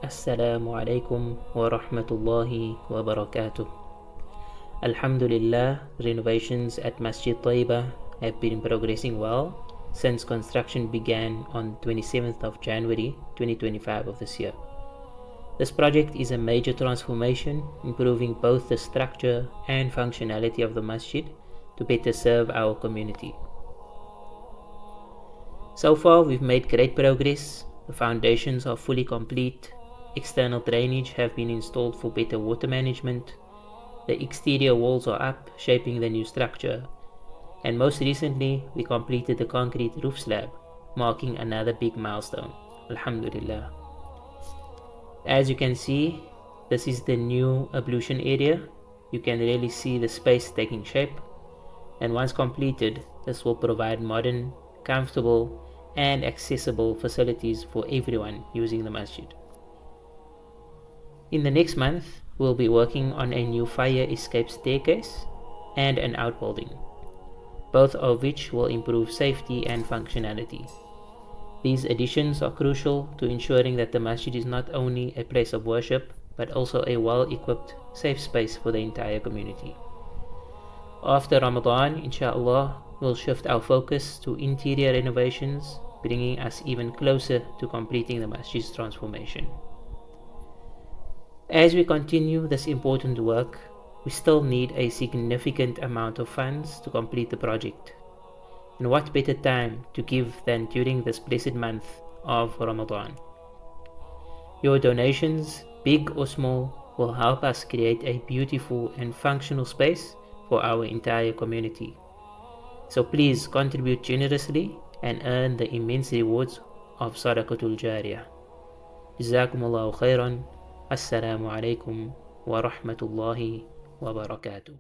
Assalamu alaikum wa rahmatullahi wa barakatuh. Alhamdulillah, renovations at Masjid Tayibah have been progressing well since construction began on 27th of January 2025 of this year. This project is a major transformation, improving both the structure and functionality of the masjid to better serve our community. So far, we've made great progress. The foundations are fully complete. External drainage have been installed for better water management. The exterior walls are up, shaping the new structure. And most recently, we completed the concrete roof slab, marking another big milestone. Alhamdulillah. As you can see, this is the new ablution area. You can really see the space taking shape. And once completed, this will provide modern, comfortable, and accessible facilities for everyone using the masjid. In the next month, we'll be working on a new fire escape staircase and an outbuilding, both of which will improve safety and functionality. These additions are crucial to ensuring that the masjid is not only a place of worship, but also a well-equipped, safe space for the entire community. After Ramadan, inshallah, we'll shift our focus to interior renovations, bringing us even closer to completing the masjid's transformation. As we continue this important work, we still need a significant amount of funds to complete the project. And what better time to give than during this blessed month of Ramadan? Your donations, big or small, will help us create a beautiful and functional space for our entire community. So please contribute generously and earn the immense rewards of Sadaqatul Jariyah. Jazakumullahu khairan. Assalamu alaikum wa rahmatullahi wa barakatuh.